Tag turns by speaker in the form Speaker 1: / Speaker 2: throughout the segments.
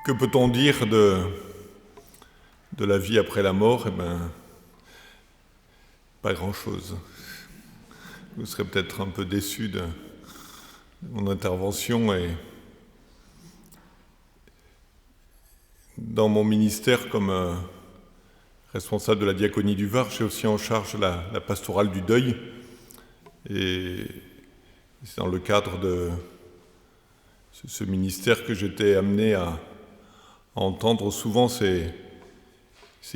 Speaker 1: Que peut-on dire de la vie après la mort? Pas grand-chose. Vous serez peut-être un peu déçus de mon intervention. Et dans mon ministère, comme responsable de la diaconie du Var, j'ai aussi en charge la pastorale du deuil. Et c'est dans le cadre de ce ministère que j'étais amené à entendre souvent ces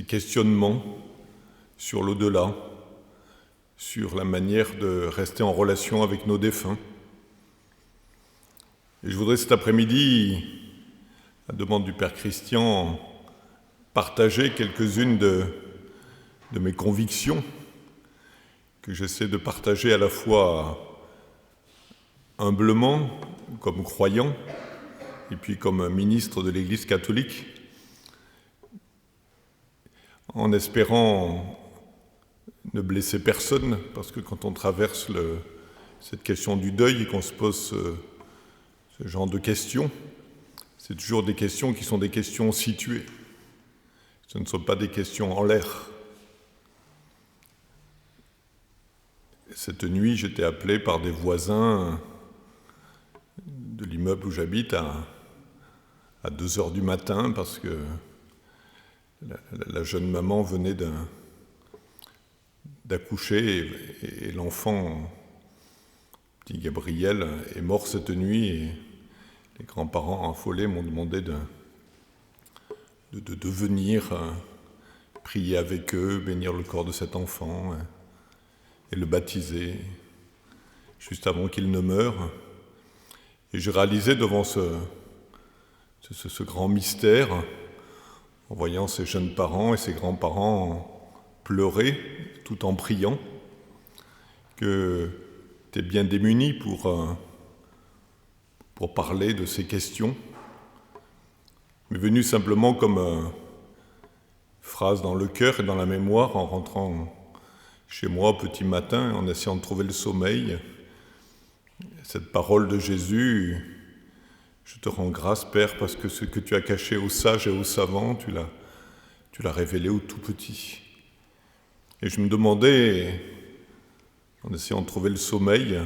Speaker 1: questionnements sur l'au-delà, sur la manière de rester en relation avec nos défunts. Et je voudrais cet après-midi, à la demande du Père Christian, partager quelques-unes de mes convictions que j'essaie de partager à la fois humblement, comme croyant, et puis comme ministre de l'Église catholique, en espérant ne blesser personne, parce que quand on traverse cette question du deuil et qu'on se pose ce genre de questions, c'est toujours des questions qui sont des questions situées. Ce ne sont pas des questions en l'air. Cette nuit, j'étais appelé par des voisins de l'immeuble où j'habite à 2 heures du matin parce que la jeune maman venait d'accoucher et l'enfant, petit Gabriel, est mort cette nuit et les grands-parents affolés m'ont demandé de venir prier avec eux, bénir le corps de cet enfant et le baptiser juste avant qu'il ne meure. Et je réalisais devant ce grand mystère, en voyant ces jeunes parents et ces grands-parents pleurer tout en priant, que j'étais bien démuni pour parler de ces questions, mais venu simplement comme phrase dans le cœur et dans la mémoire en rentrant chez moi petit matin, en essayant de trouver le sommeil. Cette parole de Jésus: je te rends grâce, Père, parce que ce que tu as caché aux sages et aux savants, tu l'as révélé aux tout petits. Et je me demandais, en essayant de trouver le sommeil,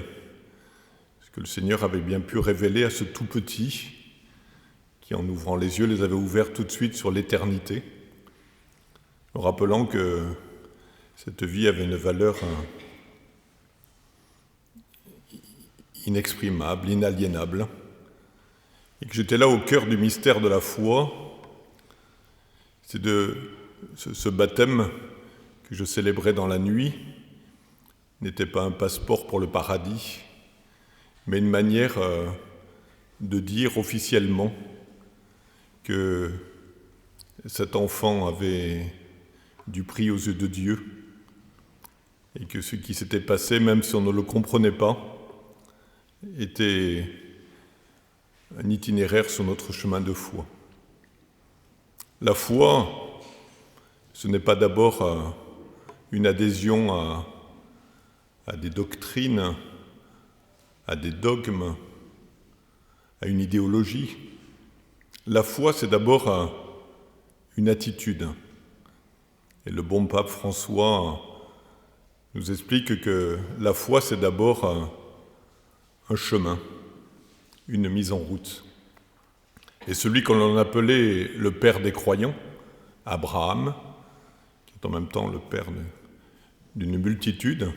Speaker 1: ce que le Seigneur avait bien pu révéler à ce tout petit, qui, en ouvrant les yeux, les avait ouverts tout de suite sur l'éternité, en rappelant que cette vie avait une valeur inexprimable, inaliénable, et que j'étais là au cœur du mystère de la foi. C'est de ce baptême que je célébrais dans la nuit n'était pas un passeport pour le paradis, mais une manière de dire officiellement que cet enfant avait du prix aux yeux de Dieu et que ce qui s'était passé, même si on ne le comprenait pas, était un itinéraire sur notre chemin de foi. La foi, ce n'est pas d'abord une adhésion à des doctrines, à des dogmes, à une idéologie. La foi, c'est d'abord une attitude. Et le bon pape François nous explique que la foi, c'est d'abord un chemin, une mise en route. Et celui qu'on appelait le père des croyants, Abraham, qui est en même temps le père d'une multitude,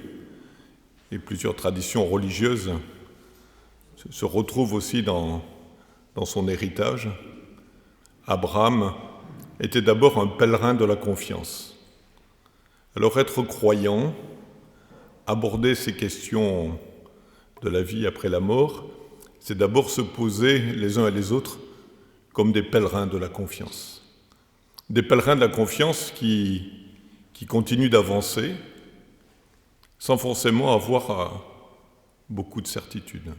Speaker 1: et plusieurs traditions religieuses se retrouvent aussi dans son héritage. Abraham était d'abord un pèlerin de la confiance. Alors être croyant, aborder ces questions de la vie après la mort, c'est d'abord se poser les uns et les autres comme des pèlerins de la confiance. Des pèlerins de la confiance qui continuent d'avancer sans forcément avoir beaucoup de certitudes.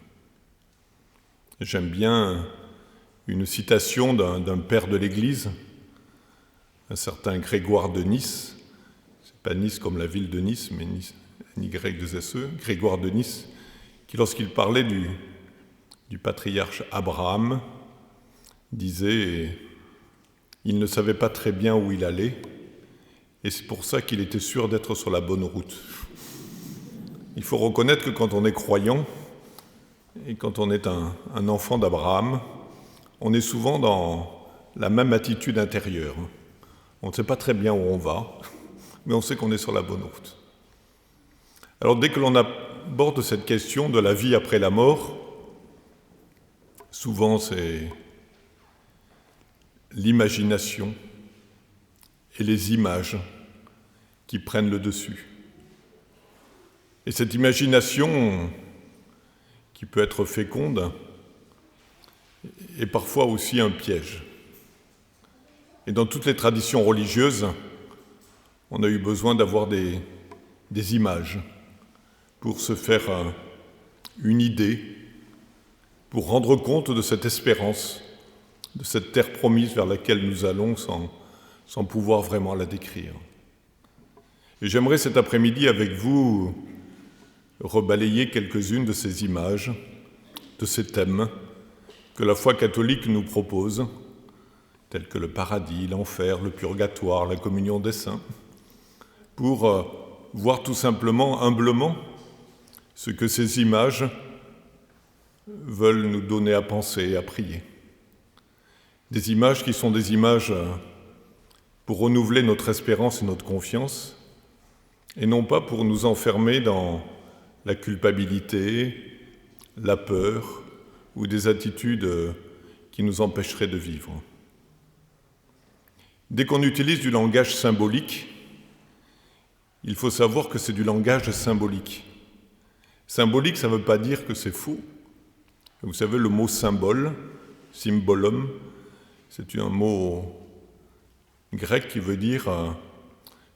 Speaker 1: J'aime bien une citation d'un père de l'Église, un certain Grégoire de Nice. C'est pas Nice comme la ville de Nice, mais Nice, N-Y-2-S-E, Grégoire de Nice, qui, lorsqu'il parlait du patriarche Abraham, disait Il ne savait pas très bien où il allait, et c'est pour ça qu'il était sûr d'être sur la bonne route. Il faut reconnaître que quand on est croyant, et quand on est un enfant d'Abraham, on est souvent dans la même attitude intérieure. On ne sait pas très bien où on va, mais on sait qu'on est sur la bonne route. Alors dès que l'on aborde cette question de la vie après la mort, souvent c'est l'imagination et les images qui prennent le dessus. Et cette imagination, qui peut être féconde, est parfois aussi un piège. Et dans toutes les traditions religieuses, on a eu besoin d'avoir des images pour se faire une idée, pour rendre compte de cette espérance, de cette terre promise vers laquelle nous allons sans pouvoir vraiment la décrire. Et j'aimerais cet après-midi avec vous rebalayer quelques-unes de ces images, de ces thèmes que la foi catholique nous propose, tels que le paradis, l'enfer, le purgatoire, la communion des saints, pour voir tout simplement, humblement, ce que ces images veulent nous donner à penser et à prier. Des images qui sont des images pour renouveler notre espérance et notre confiance, et non pas pour nous enfermer dans la culpabilité, la peur ou des attitudes qui nous empêcheraient de vivre. Dès qu'on utilise du langage symbolique, il faut savoir que c'est du langage symbolique. Symbolique, ça ne veut pas dire que c'est faux. Vous savez, le mot symbole, symbolum, c'est un mot grec qui veut dire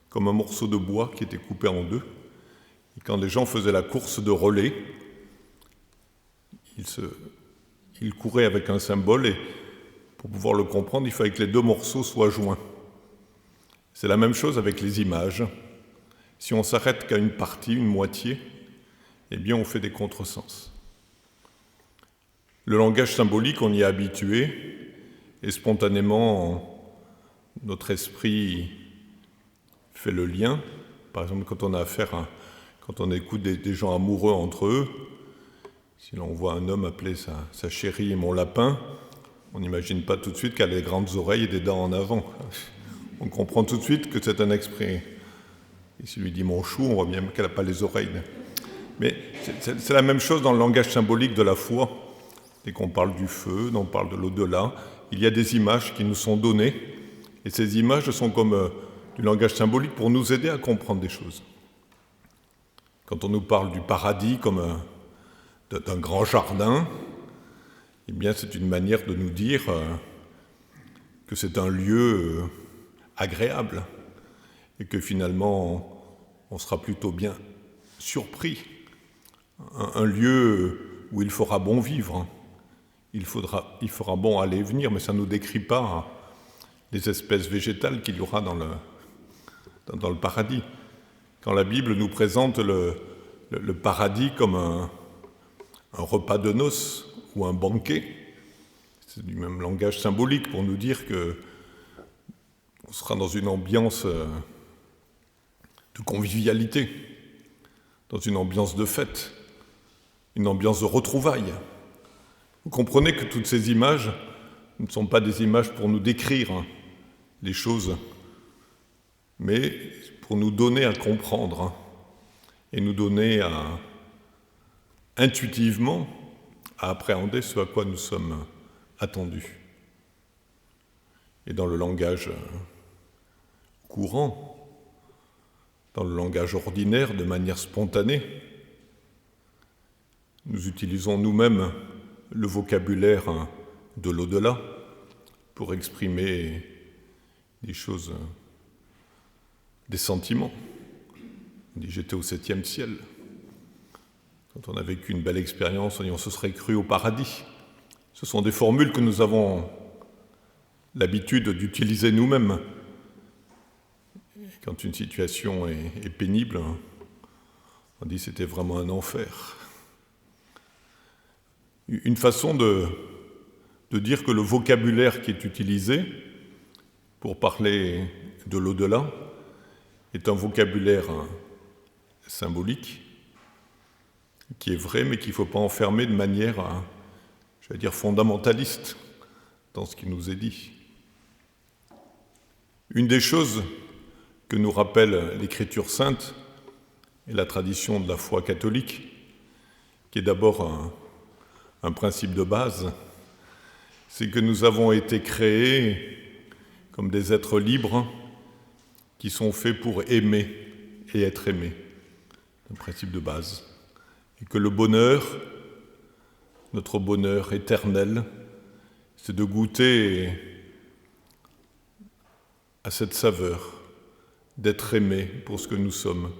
Speaker 1: comme un morceau de bois qui était coupé en deux. Et quand les gens faisaient la course de relais, ils couraient avec un symbole et pour pouvoir le comprendre, il fallait que les deux morceaux soient joints. C'est la même chose avec les images. Si on s'arrête qu'à une partie, une moitié, eh bien on fait des contresens. Le langage symbolique, on y est habitué et spontanément, notre esprit fait le lien. Par exemple, quand on écoute des gens amoureux entre eux, si l'on voit un homme appeler sa chérie mon lapin, on n'imagine pas tout de suite qu'elle a des grandes oreilles et des dents en avant. On comprend tout de suite que c'est un exprès. Et s'il lui dit mon chou, on voit bien qu'elle n'a pas les oreilles. Mais c'est la même chose dans le langage symbolique de la foi. Dès qu'on parle du feu, on parle de l'au-delà, il y a des images qui nous sont données. Et ces images sont comme du langage symbolique pour nous aider à comprendre des choses. Quand on nous parle du paradis comme d'un grand jardin, eh bien c'est une manière de nous dire que c'est un lieu agréable et que finalement on sera plutôt bien surpris. Un lieu où il fera bon vivre, il fera bon aller et venir, mais ça ne nous décrit pas les espèces végétales qu'il y aura dans le paradis. Quand la Bible nous présente le paradis comme un repas de noces ou un banquet, c'est du même langage symbolique pour nous dire que on sera dans une ambiance de convivialité, dans une ambiance de fête, une ambiance de retrouvailles. Vous comprenez que toutes ces images ne sont pas des images pour nous décrire les choses, mais pour nous donner à comprendre et nous donner intuitivement à appréhender ce à quoi nous sommes attendus. Et dans le langage courant, dans le langage ordinaire, de manière spontanée, nous utilisons nous-mêmes le vocabulaire de l'au-delà pour exprimer des choses, des sentiments. On dit « j'étais au 7e ciel ». Quand on a vécu une belle expérience, on se serait cru au paradis. Ce sont des formules que nous avons l'habitude d'utiliser nous-mêmes. Quand une situation est pénible, on dit « c'était vraiment un enfer ». Une façon de dire que le vocabulaire qui est utilisé pour parler de l'au-delà est un vocabulaire symbolique qui est vrai, mais qu'il ne faut pas enfermer de manière, j'allais dire, fondamentaliste dans ce qui nous est dit. Une des choses que nous rappelle l'Écriture sainte et la tradition de la foi catholique, qui est d'abord un principe de base, c'est que nous avons été créés comme des êtres libres qui sont faits pour aimer et être aimés. C'est un principe de base. Et que le bonheur, notre bonheur éternel, c'est de goûter à cette saveur, d'être aimé pour ce que nous sommes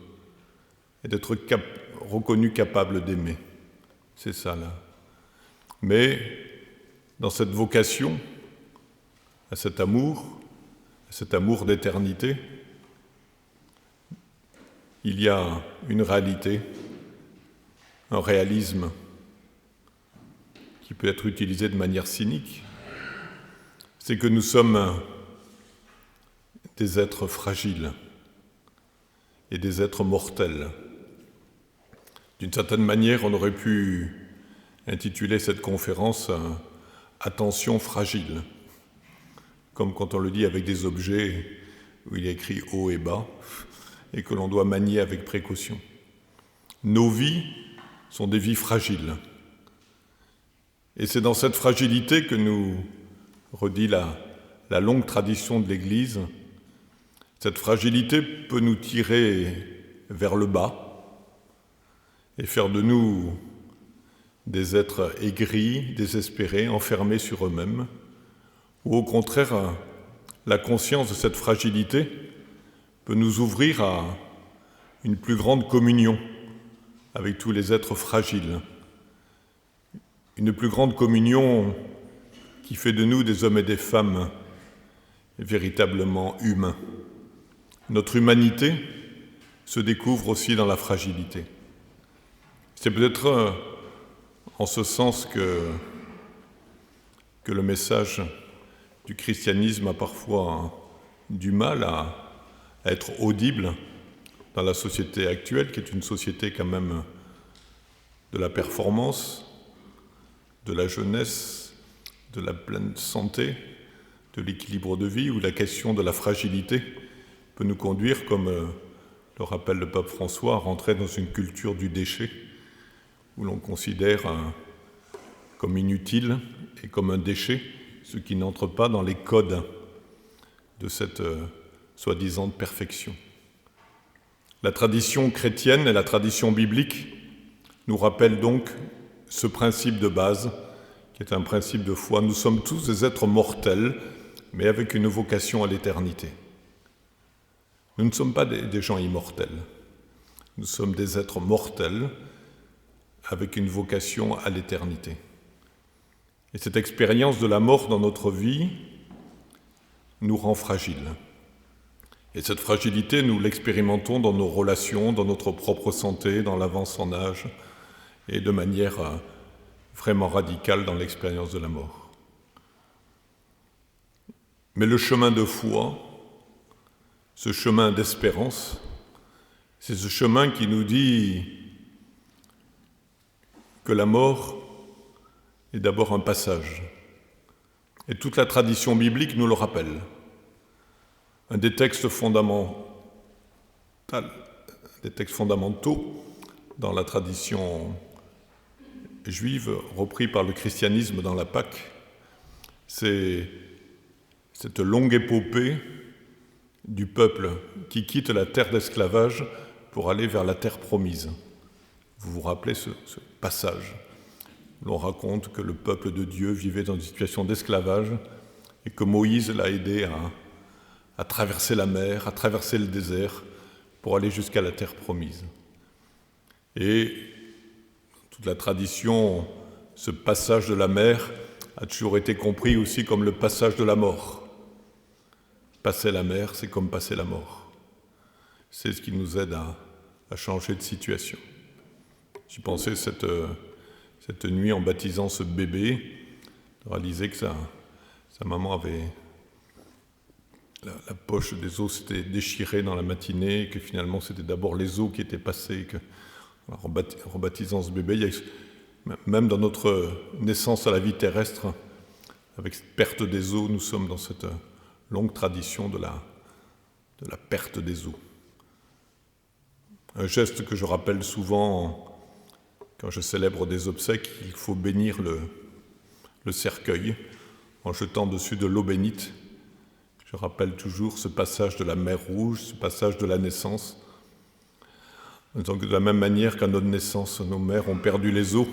Speaker 1: et d'être reconnu capable d'aimer. C'est ça là. Mais dans cette vocation, à cet amour d'éternité, il y a une réalité, un réalisme qui peut être utilisé de manière cynique. C'est que nous sommes des êtres fragiles et des êtres mortels. D'une certaine manière, on aurait pu intituler cette conférence « Attention fragile », comme quand on le dit avec des objets où il est écrit haut et bas et que l'on doit manier avec précaution. Nos vies sont des vies fragiles. Et c'est dans cette fragilité que nous redit la longue tradition de l'Église. Cette fragilité peut nous tirer vers le bas et faire de nous des êtres aigris, désespérés, enfermés sur eux-mêmes, ou au contraire, la conscience de cette fragilité peut nous ouvrir à une plus grande communion avec tous les êtres fragiles, une plus grande communion qui fait de nous des hommes et des femmes véritablement humains. Notre humanité se découvre aussi dans la fragilité. C'est peut-être en ce sens que le message du christianisme a parfois du mal à être audible dans la société actuelle, qui est une société quand même de la performance, de la jeunesse, de la pleine santé, de l'équilibre de vie, où la question de la fragilité peut nous conduire, comme le rappelle le pape François, à rentrer dans une culture du déchet, où l'on considère comme inutile et comme un déchet ce qui n'entre pas dans les codes de cette soi-disant perfection. La tradition chrétienne et la tradition biblique nous rappellent donc ce principe de base, qui est un principe de foi. Nous sommes tous des êtres mortels, mais avec une vocation à l'éternité. Nous ne sommes pas des gens immortels. Nous sommes des êtres mortels avec une vocation à l'éternité. Et cette expérience de la mort dans notre vie nous rend fragiles. Et cette fragilité, nous l'expérimentons dans nos relations, dans notre propre santé, dans l'avance en âge, et de manière vraiment radicale dans l'expérience de la mort. Mais le chemin de foi, ce chemin d'espérance, c'est ce chemin qui nous dit que la mort est d'abord un passage. Et toute la tradition biblique nous le rappelle. Un des textes fondamentaux dans la tradition juive, repris par le christianisme dans la Pâque, c'est cette longue épopée du peuple qui quitte la terre d'esclavage pour aller vers la terre promise. Vous vous rappelez ce passage où l'on raconte que le peuple de Dieu vivait dans une situation d'esclavage et que Moïse l'a aidé à traverser la mer, à traverser le désert pour aller jusqu'à la terre promise. Et toute la tradition, ce passage de la mer a toujours été compris aussi comme le passage de la mort. Passer la mer, c'est comme passer la mort. C'est ce qui nous aide à changer de situation. J'y pensais cette nuit en baptisant ce bébé, de réaliser que sa maman avait la poche des os s'était déchirée dans la matinée, que finalement c'était d'abord les os qui étaient passés, que en rebaptisant ce bébé, il y a, même dans notre naissance à la vie terrestre, avec cette perte des os, nous sommes dans cette longue tradition de la perte des os. Un geste que je rappelle souvent quand je célèbre des obsèques, il faut bénir le cercueil en jetant dessus de l'eau bénite. Je rappelle toujours ce passage de la mer Rouge, ce passage de la naissance. Donc de la même manière qu'à notre naissance, nos mères ont perdu les os,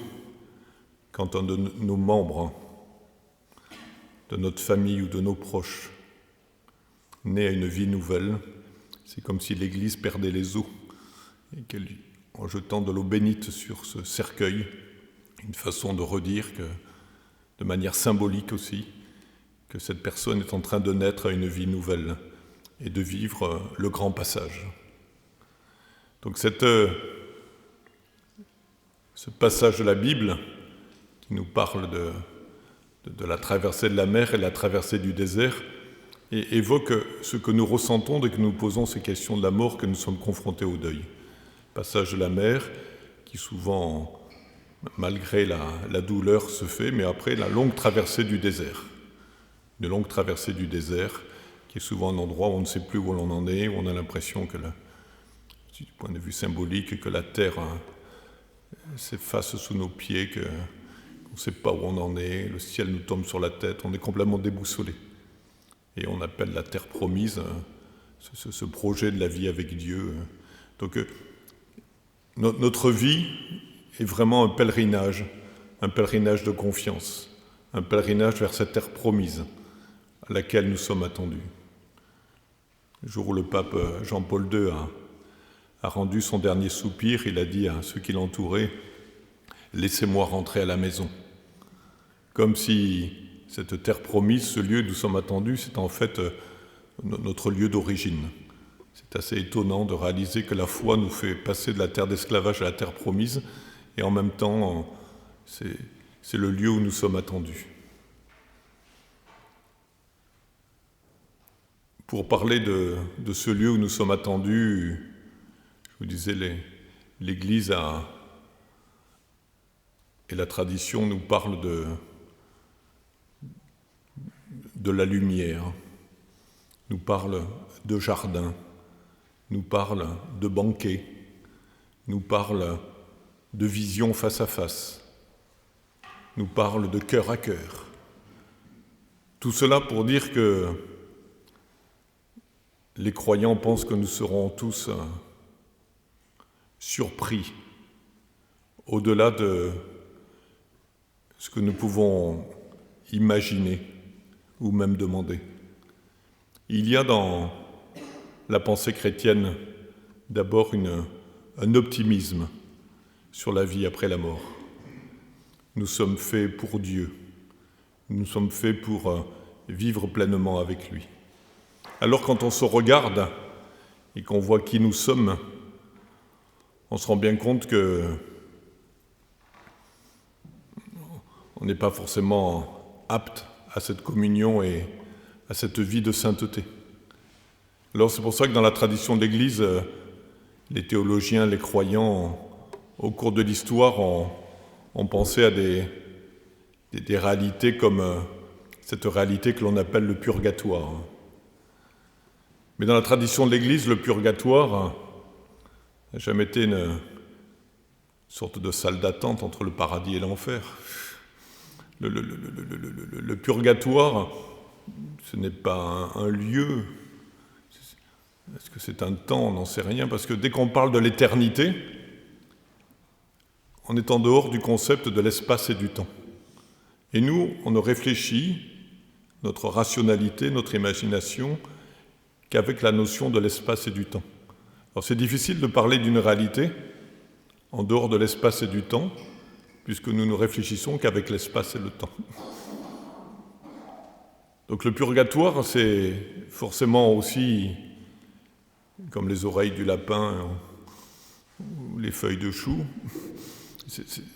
Speaker 1: quand un de nos membres, de notre famille ou de nos proches, naît à une vie nouvelle, c'est comme si l'Église perdait les os, et qu'en jetant de l'eau bénite sur ce cercueil, une façon de redire que, de manière symbolique aussi, que cette personne est en train de naître à une vie nouvelle et de vivre le grand passage. Donc ce passage de la Bible qui nous parle de la traversée de la mer et de la traversée du désert et évoque ce que nous ressentons dès que nous posons ces questions de la mort, que nous sommes confrontés au deuil. Passage de la mer qui souvent, malgré la douleur, se fait, mais après la longue traversée du désert. Une longue traversée du désert qui est souvent un endroit où on ne sait plus où l'on en est, où on a l'impression que, du point de vue symbolique, que la terre s'efface sous nos pieds, qu'on ne sait pas où on en est, le ciel nous tombe sur la tête, on est complètement déboussolé. Et on appelle la terre promise ce projet de la vie avec Dieu. Donc notre vie est vraiment un pèlerinage de confiance, un pèlerinage vers cette terre promise à laquelle nous sommes attendus. Le jour où le pape Jean-Paul II a rendu son dernier soupir, il a dit à ceux qui l'entouraient « Laissez-moi rentrer à la maison ». Comme si cette terre promise, ce lieu où nous sommes attendus, c'est en fait notre lieu d'origine. C'est assez étonnant de réaliser que la foi nous fait passer de la terre d'esclavage à la terre promise, et en même temps, c'est le lieu où nous sommes attendus. Pour parler de ce lieu où nous sommes attendus, je vous disais, l'Église et la tradition nous parlent de la lumière, nous parlent de jardin, nous parlent de banquet, nous parlent de vision face à face, nous parlent de cœur à cœur. Tout cela pour dire que les croyants pensent que nous serons tous surpris au-delà de ce que nous pouvons imaginer ou même demander. Il y a dans la pensée chrétienne d'abord un optimisme sur la vie après la mort. Nous sommes faits pour Dieu, nous sommes faits pour vivre pleinement avec lui. Alors quand on se regarde et qu'on voit qui nous sommes, on se rend bien compte que on n'est pas forcément apte à cette communion et à cette vie de sainteté. Alors c'est pour ça que dans la tradition de l'Église, les théologiens, les croyants, au cours de l'histoire, ont pensé à des réalités comme cette réalité que l'on appelle le purgatoire. Mais dans la tradition de l'Église, le purgatoire n'a jamais été une sorte de salle d'attente entre le paradis et l'enfer. Le purgatoire, ce n'est pas un lieu. Est-ce que c'est un temps? On n'en sait rien, parce que dès qu'on parle de l'éternité, on est en dehors du concept de l'espace et du temps. Et nous, on ne réfléchit, notre rationalité, notre imagination, qu'avec la notion de l'espace et du temps. Alors c'est difficile de parler d'une réalité en dehors de l'espace et du temps, puisque nous ne réfléchissons qu'avec l'espace et le temps. Donc le purgatoire, c'est forcément aussi, comme les oreilles du lapin ou les feuilles de chou,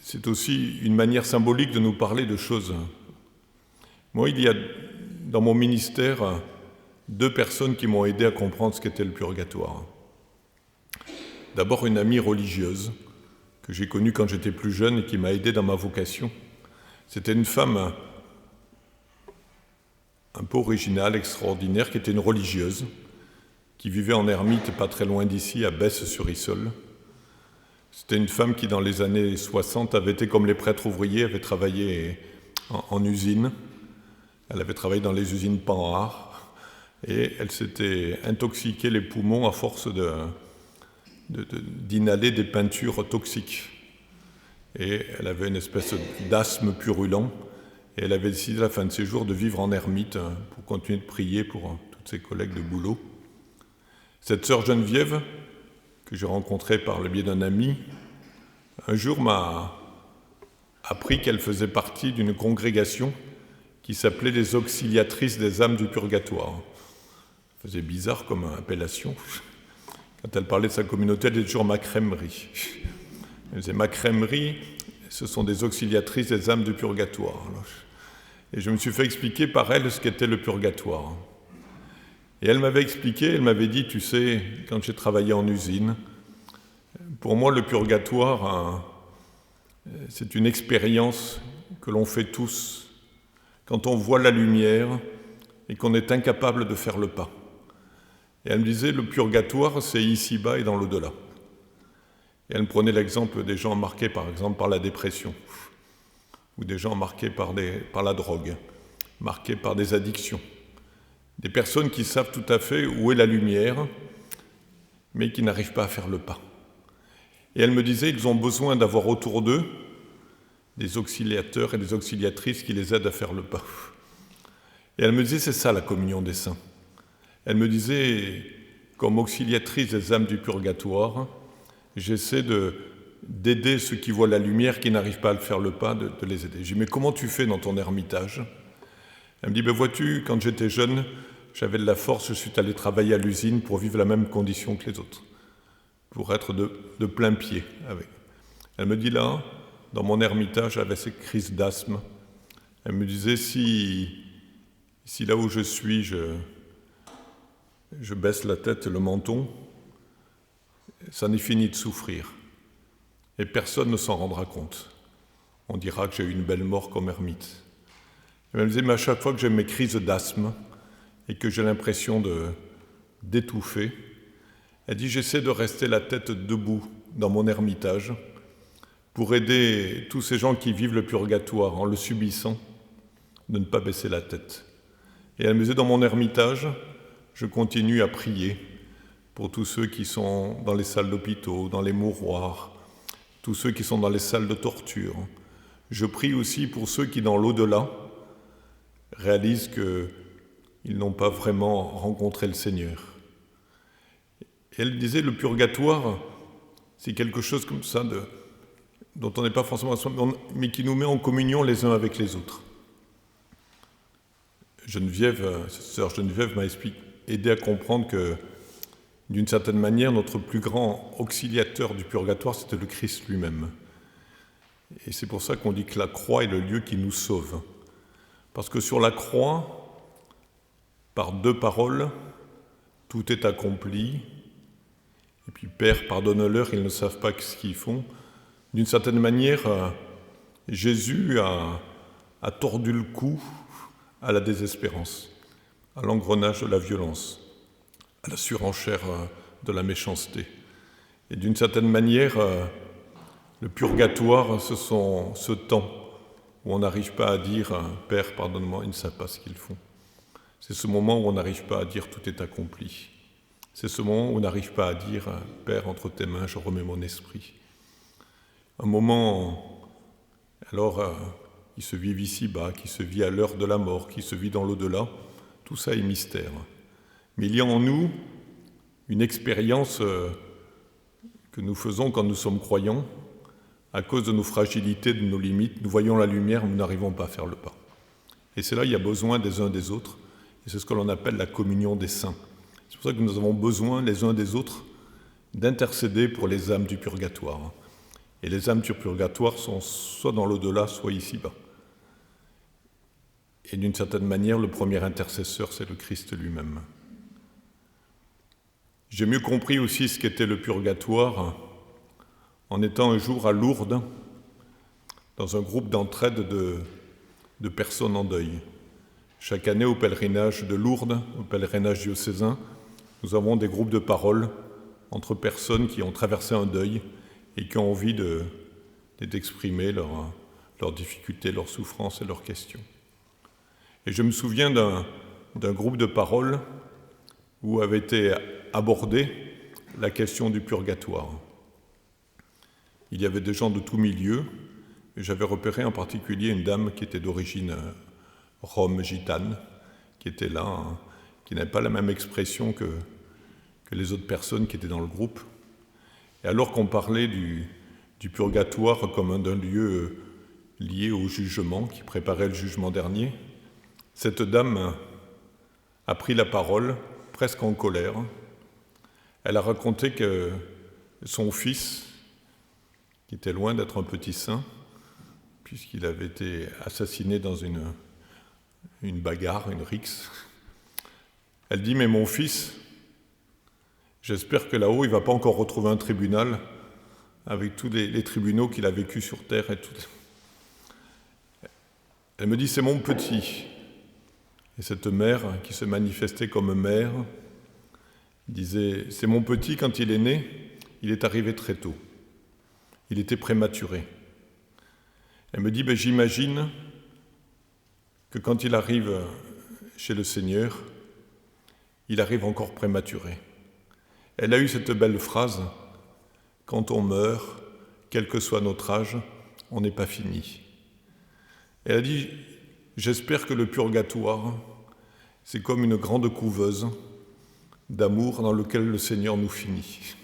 Speaker 1: c'est aussi une manière symbolique de nous parler de choses. Moi, il y a dans mon ministère deux personnes qui m'ont aidé à comprendre ce qu'était le purgatoire. D'abord une amie religieuse que j'ai connue quand j'étais plus jeune et qui m'a aidé dans ma vocation. C'était une femme un peu originale, extraordinaire, qui était une religieuse, qui vivait en ermite pas très loin d'ici, à Besse-sur-Issole. C'était une femme qui, dans les années 60, avait été comme les prêtres ouvriers, avait travaillé en usine. Elle avait travaillé dans les usines Panhard et elle s'était intoxiquée les poumons à force d'inhaler des peintures toxiques. Et elle avait une espèce d'asthme purulent et elle avait décidé à la fin de ses jours de vivre en ermite pour continuer de prier pour toutes ses collègues de boulot. Cette sœur Geneviève, que j'ai rencontrée par le biais d'un ami, un jour m'a appris qu'elle faisait partie d'une congrégation qui s'appelait les Auxiliatrices des âmes du purgatoire. Ça faisait bizarre comme appellation. Quand elle parlait de sa communauté, elle disait toujours ma crèmerie. Elle disait ma crèmerie, ce sont des auxiliatrices des âmes du purgatoire. Et je me suis fait expliquer par elle ce qu'était le purgatoire. Et elle m'avait expliqué, elle m'avait dit, tu sais, quand j'ai travaillé en usine, pour moi le purgatoire, c'est une expérience que l'on fait tous quand on voit la lumière et qu'on est incapable de faire le pas. Et elle me disait, le purgatoire, c'est ici-bas et dans l'au-delà. Et elle me prenait l'exemple des gens marqués, par exemple, par la dépression, ou des gens marqués par la drogue, marqués par des addictions. Des personnes qui savent tout à fait où est la lumière, mais qui n'arrivent pas à faire le pas. Et elle me disait, ils ont besoin d'avoir autour d'eux des auxiliateurs et des auxiliatrices qui les aident à faire le pas. Et elle me disait, c'est ça la communion des saints. Elle me disait, comme auxiliatrice des âmes du purgatoire, j'essaie d'aider ceux qui voient la lumière, qui n'arrivent pas à faire le pas, de les aider. J'ai dit, mais comment tu fais dans ton ermitage ? Elle me dit, vois-tu, quand j'étais jeune, j'avais de la force, je suis allé travailler à l'usine pour vivre la même condition que les autres, pour être de plein pied avec. Elle me dit là, dans mon ermitage, j'avais ces crises d'asthme. Elle me disait, si là où je suis, je baisse la tête, le menton, ça n'est fini de souffrir. Et personne ne s'en rendra compte. On dira que j'ai eu une belle mort comme ermite. Elle me disait, mais à chaque fois que j'ai mes crises d'asthme et que j'ai l'impression d'étouffer, elle dit, j'essaie de rester la tête debout dans mon ermitage pour aider tous ces gens qui vivent le purgatoire en le subissant, de ne pas baisser la tête. Et elle me disait, dans mon ermitage, je continue à prier pour tous ceux qui sont dans les salles d'hôpitaux, dans les mouroirs, tous ceux qui sont dans les salles de torture. Je prie aussi pour ceux qui, dans l'au-delà, réalisent qu'ils n'ont pas vraiment rencontré le Seigneur. Et elle disait, le purgatoire, c'est quelque chose comme ça, dont on n'est pas forcément mais qui nous met en communion les uns avec les autres. Sœur Geneviève m'a aidé à comprendre que, d'une certaine manière, notre plus grand auxiliateur du purgatoire, c'était le Christ lui-même. Et c'est pour ça qu'on dit que la croix est le lieu qui nous sauve. Parce que sur la croix, par deux paroles, tout est accompli. Et puis, Père, pardonne-leur, ils ne savent pas ce qu'ils font. D'une certaine manière, Jésus a tordu le cou à la désespérance, à l'engrenage de la violence, à la surenchère de la méchanceté. Et d'une certaine manière, le purgatoire, ce temps où on n'arrive pas à dire « Père, pardonne-moi », ils ne savent pas ce qu'ils font. C'est ce moment où on n'arrive pas à dire « Tout est accompli ». C'est ce moment où on n'arrive pas à dire « Père, entre tes mains, je remets mon esprit ». Un moment, alors, qui se vit ici-bas, qui se vit à l'heure de la mort, qui se vit dans l'au-delà, tout ça est mystère. Mais il y a en nous une expérience que nous faisons quand nous sommes croyants, à cause de nos fragilités, de nos limites. Nous voyons la lumière, mais nous n'arrivons pas à faire le pas. Et c'est là il y a besoin des uns des autres, et c'est ce que l'on appelle la communion des saints. C'est pour ça que nous avons besoin les uns des autres d'intercéder pour les âmes du purgatoire. Et les âmes du purgatoire sont soit dans l'au-delà, soit ici-bas. Et d'une certaine manière, le premier intercesseur, c'est le Christ lui-même. J'ai mieux compris aussi ce qu'était le purgatoire en étant un jour à Lourdes, dans un groupe d'entraide de personnes en deuil. Chaque année, au pèlerinage de Lourdes, au pèlerinage diocésain, nous avons des groupes de parole entre personnes qui ont traversé un deuil et qui ont envie d'exprimer leurs difficultés, leurs souffrances et leurs questions. Et je me souviens d'un groupe de parole où avait été abordée la question du purgatoire. Il y avait des gens de tous milieux, et j'avais repéré en particulier une dame qui était d'origine rome gitane, qui était là, qui n'avait pas la même expression que les autres personnes qui étaient dans le groupe. Et alors qu'on parlait du purgatoire comme d'un lieu lié au jugement, qui préparait le jugement dernier, cette dame a pris la parole, presque en colère. Elle a raconté que son fils, qui était loin d'être un petit saint, puisqu'il avait été assassiné dans une bagarre, une rixe, elle dit « Mais mon fils, j'espère que là-haut, il ne va pas encore retrouver un tribunal avec tous les tribunaux qu'il a vécus sur Terre. » et tout. Elle me dit « C'est mon petit. » Et cette mère, qui se manifestait comme mère, disait « C'est mon petit, quand il est né, il est arrivé très tôt. Il était prématuré. » Elle me dit « J'imagine que quand il arrive chez le Seigneur, il arrive encore prématuré. » Elle a eu cette belle phrase « Quand on meurt, quel que soit notre âge, on n'est pas fini. » Elle a dit « J'espère que le purgatoire, c'est comme une grande couveuse d'amour dans lequel le Seigneur nous finit. »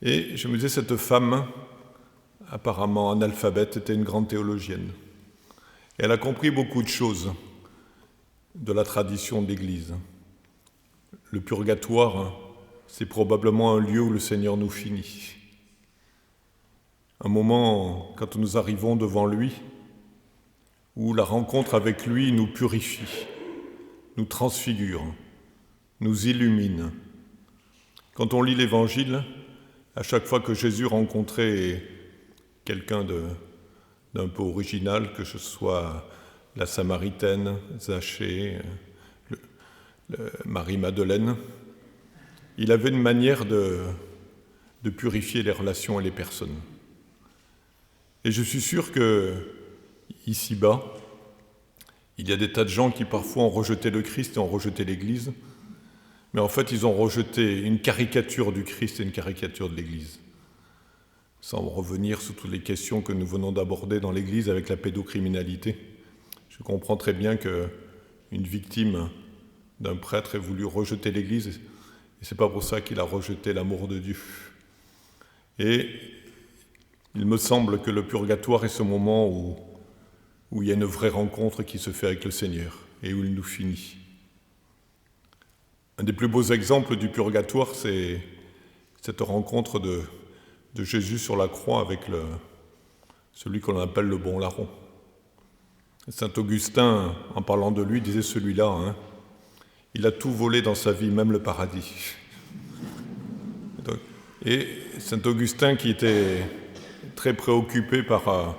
Speaker 1: Et je me disais, cette femme, apparemment analphabète, était une grande théologienne. Et elle a compris beaucoup de choses de la tradition de l'Église. Le purgatoire, c'est probablement un lieu où le Seigneur nous finit. Un moment, quand nous arrivons devant lui, où la rencontre avec lui nous purifie, nous transfigure, nous illumine. Quand on lit l'Évangile, à chaque fois que Jésus rencontrait quelqu'un d'un peu original, que ce soit la Samaritaine, Zachée, Marie-Madeleine, il avait une manière de purifier les relations et les personnes. Et je suis sûr que, ici-bas, il y a des tas de gens qui parfois ont rejeté le Christ et ont rejeté l'Église, mais en fait ils ont rejeté une caricature du Christ et une caricature de l'Église. Sans revenir sur toutes les questions que nous venons d'aborder dans l'Église avec la pédocriminalité, je comprends très bien qu'une victime d'un prêtre ait voulu rejeter l'Église, et c'est pas pour ça qu'il a rejeté l'amour de Dieu. Et il me semble que le purgatoire est ce moment où il y a une vraie rencontre qui se fait avec le Seigneur et où il nous finit. Un des plus beaux exemples du purgatoire, c'est cette rencontre de Jésus sur la croix avec celui qu'on appelle le bon larron. Saint Augustin, en parlant de lui, disait celui-là, il a tout volé dans sa vie, même le paradis. Et Saint Augustin, qui était très préoccupé par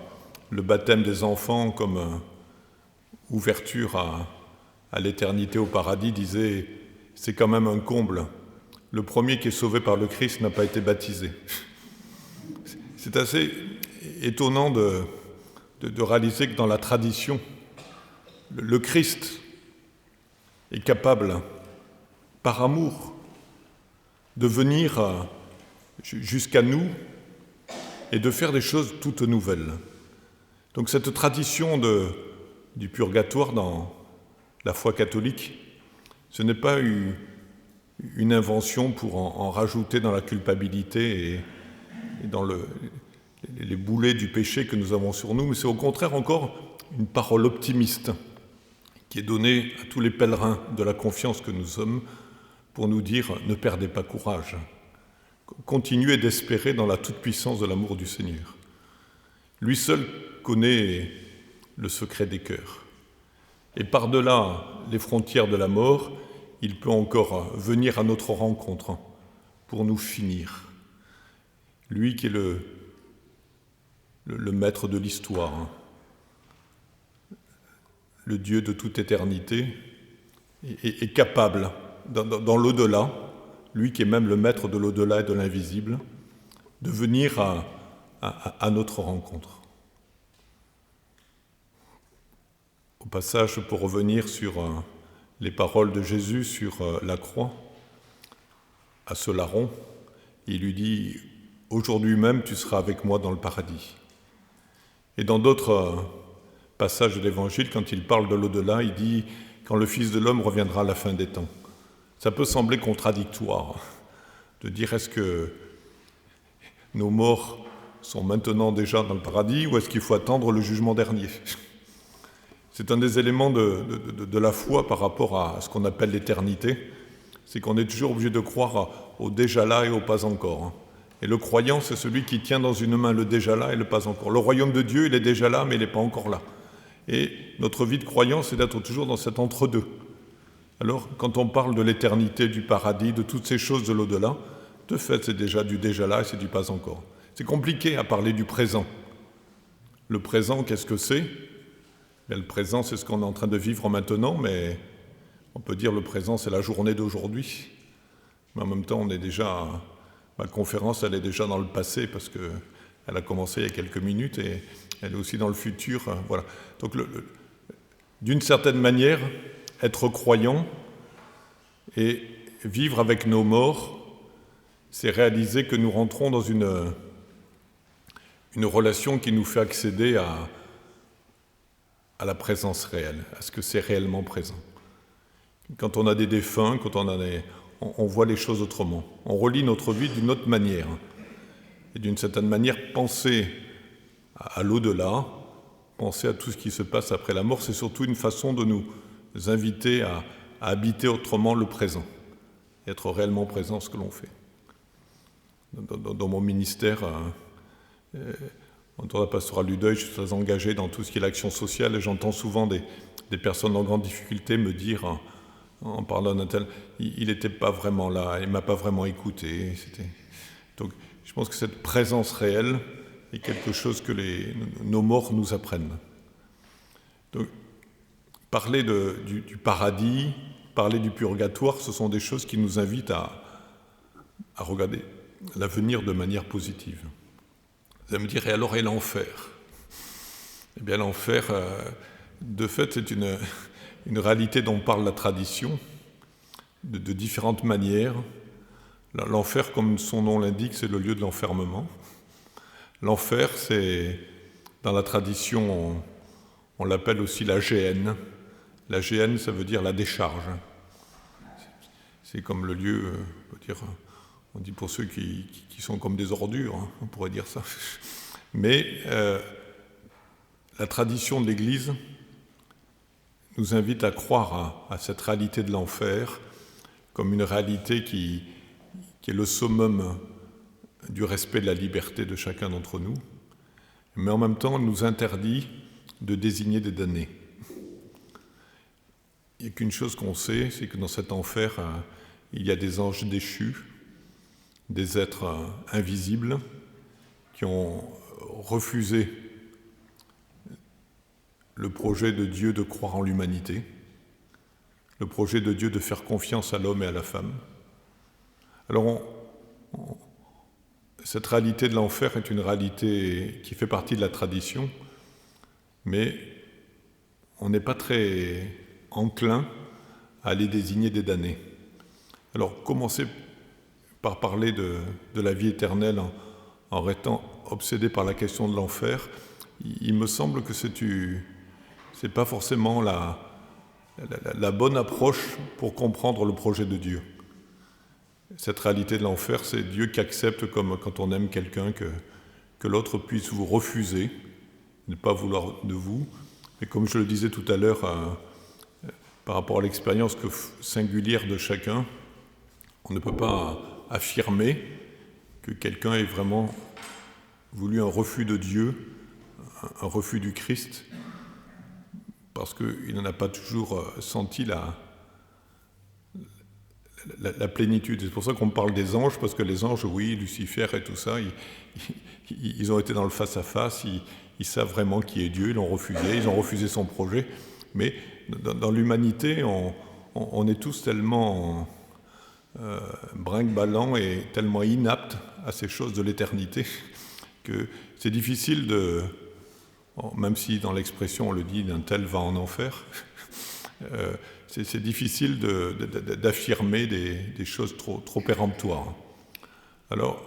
Speaker 1: le baptême des enfants comme ouverture à l'éternité au paradis, disait « C'est quand même un comble. Le premier qui est sauvé par le Christ n'a pas été baptisé. » C'est assez étonnant de réaliser que dans la tradition, le Christ est capable, par amour, de venir jusqu'à nous et de faire des choses toutes nouvelles. Donc cette tradition du purgatoire dans la foi catholique, ce n'est pas une invention pour en rajouter dans la culpabilité et dans les boulets du péché que nous avons sur nous, mais c'est au contraire encore une parole optimiste qui est donnée à tous les pèlerins de la confiance que nous sommes pour nous dire « Ne perdez pas courage, continuez d'espérer dans la toute-puissance de l'amour du Seigneur. Lui seul connaît le secret des cœurs. Et par-delà les frontières de la mort, il peut encore venir à notre rencontre pour nous finir. Lui qui est le maître de l'histoire, le Dieu de toute éternité, est capable, dans l'au-delà, lui qui est même le maître de l'au-delà et de l'invisible, de venir à notre rencontre. Au passage, pour revenir sur les paroles de Jésus sur la croix, à ce larron, il lui dit « Aujourd'hui même, tu seras avec moi dans le paradis ». Et dans d'autres passages de l'Évangile, quand il parle de l'au-delà, il dit « Quand le Fils de l'homme reviendra à la fin des temps ». Ça peut sembler contradictoire de dire est-ce que nos morts sont maintenant déjà dans le paradis ou est-ce qu'il faut attendre le jugement dernier ? C'est un des éléments de la foi par rapport à ce qu'on appelle l'éternité, c'est qu'on est toujours obligé de croire au déjà là et au pas encore. Et le croyant, c'est celui qui tient dans une main le déjà là et le pas encore. Le royaume de Dieu, il est déjà là, mais il n'est pas encore là. Et notre vie de croyant, c'est d'être toujours dans cet entre-deux. Alors, quand on parle de l'éternité, du paradis, de toutes ces choses de l'au-delà, de fait, c'est déjà du déjà là et c'est du pas encore. C'est compliqué à parler du présent. Le présent, qu'est-ce que c'est ? Bien, le présent, c'est ce qu'on est en train de vivre maintenant, mais on peut dire le présent, c'est la journée d'aujourd'hui. Mais en même temps, on est déjà... Ma conférence, elle est déjà dans le passé parce qu'elle a commencé il y a quelques minutes et elle est aussi dans le futur. Voilà. Donc, d'une certaine manière, être croyant et vivre avec nos morts, c'est réaliser que nous rentrons dans une relation qui nous fait accéder à la présence réelle, à ce que c'est réellement présent. Quand on a des défunts, quand on voit les choses autrement. On relit notre vie d'une autre manière. Et d'une certaine manière, penser à l'au-delà, penser à tout ce qui se passe après la mort, c'est surtout une façon de nous inviter à habiter autrement le présent, et être réellement présent dans ce que l'on fait. Dans mon ministère, en tant que pastoral du deuil, je suis très engagé dans tout ce qui est l'action sociale et j'entends souvent des personnes en grande difficulté me dire, en parlant d'un tel, il n'était pas vraiment là, il ne m'a pas vraiment écouté. Donc je pense que cette présence réelle est quelque chose que nos morts nous apprennent. Donc, parler du paradis, parler du purgatoire, ce sont des choses qui nous invitent à regarder l'avenir de manière positive. Vous allez me dire, et alors, et l'enfer ? Eh bien, l'enfer, de fait, c'est une réalité dont parle la tradition, de différentes manières. L'enfer, comme son nom l'indique, c'est le lieu de l'enfermement. L'enfer, c'est, dans la tradition, on l'appelle aussi la géhenne. La géhenne, ça veut dire la décharge. C'est comme le lieu, on dit pour ceux qui sont comme des ordures, hein, on pourrait dire ça. Mais la tradition de l'Église nous invite à croire à cette réalité de l'enfer comme une réalité qui est le summum du respect de la liberté de chacun d'entre nous, mais en même temps, elle nous interdit de désigner des damnés. Il n'y a qu'une chose qu'on sait, c'est que dans cet enfer, il y a des anges déchus, des êtres invisibles qui ont refusé le projet de Dieu de croire en l'humanité, le projet de Dieu de faire confiance à l'homme et à la femme. Alors, cette réalité de l'enfer est une réalité qui fait partie de la tradition, mais on n'est pas très enclin à aller désigner des damnés. Alors, commencer par parler de la vie éternelle en restant obsédé par la question de l'enfer, il me semble que c'est pas forcément la bonne approche pour comprendre le projet de Dieu. Cette réalité de l'enfer, c'est Dieu qui accepte, comme quand on aime quelqu'un, que l'autre puisse vous refuser, ne pas vouloir de vous. Mais comme je le disais tout à l'heure, par rapport à l'expérience singulière de chacun, on ne peut pas affirmer que quelqu'un ait vraiment voulu un refus de Dieu, un refus du Christ, parce qu'il n'en a pas toujours senti la plénitude. C'est pour ça qu'on parle des anges, parce que les anges, oui, Lucifer et tout ça, ils ont été dans le face-à-face, ils savent vraiment qui est Dieu, ils l'ont refusé, ils ont refusé son projet. Mais dans l'humanité, on est tous tellement brinque-ballants et tellement inaptes à ces choses de l'éternité que c'est difficile même si dans l'expression on le dit, d'un tel va en enfer, c'est difficile d'affirmer des choses trop péremptoires. Alors,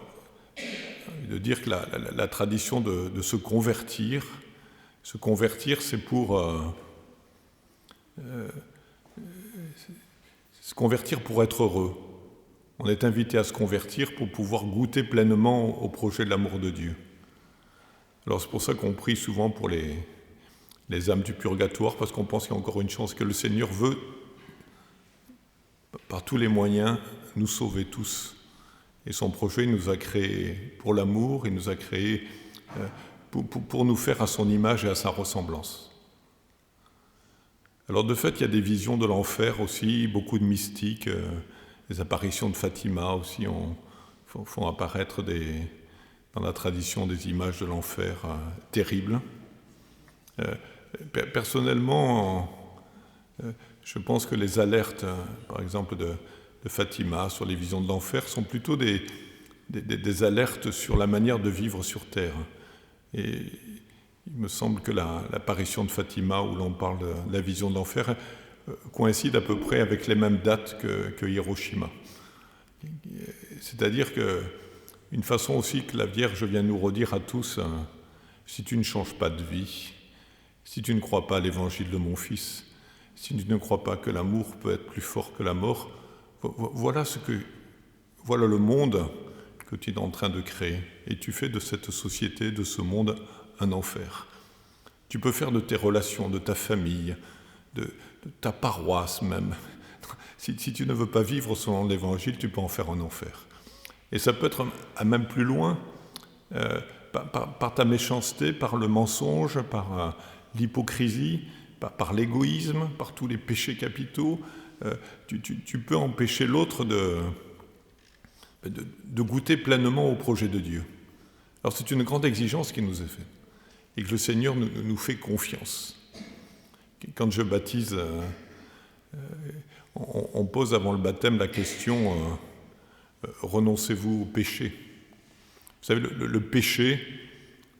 Speaker 1: de dire que la tradition de se convertir, c'est pour se convertir pour être heureux. On est invité à se convertir pour pouvoir goûter pleinement au projet de l'amour de Dieu. Alors c'est pour ça qu'on prie souvent pour les âmes du purgatoire, parce qu'on pense qu'il y a encore une chance, que le Seigneur veut, par tous les moyens, nous sauver tous. Et son projet, il nous a créés pour l'amour, il nous a créés pour nous faire à son image et à sa ressemblance. Alors de fait, il y a des visions de l'enfer aussi, beaucoup de mystiques, les apparitions de Fatima aussi font apparaître dans la tradition des images de l'enfer terribles. Personnellement, je pense que les alertes, par exemple de Fatima sur les visions de l'enfer, sont plutôt des alertes sur la manière de vivre sur Terre. Et il me semble que l'apparition de Fatima, où l'on parle de la vision de l'enfer, coïncide à peu près avec les mêmes dates que Hiroshima. C'est-à-dire qu'une façon aussi que la Vierge vient nous redire à tous, si tu ne changes pas de vie, si tu ne crois pas à l'évangile de mon Fils, si tu ne crois pas que l'amour peut être plus fort que la mort, voilà le monde que tu es en train de créer. Et tu fais de cette société, de ce monde, un enfer. Tu peux faire de tes relations, de ta famille, de ta paroisse même. Si tu ne veux pas vivre selon l'Évangile, tu peux en faire un enfer. Et ça peut être même plus loin, par ta méchanceté, par le mensonge, par l'hypocrisie, par l'égoïsme, par tous les péchés capitaux. Tu peux empêcher l'autre de goûter pleinement au projet de Dieu. Alors c'est une grande exigence qui nous est faite, et que le Seigneur nous fait confiance. Quand je baptise, on pose avant le baptême la question renoncez-vous au péché? Vous savez, le péché,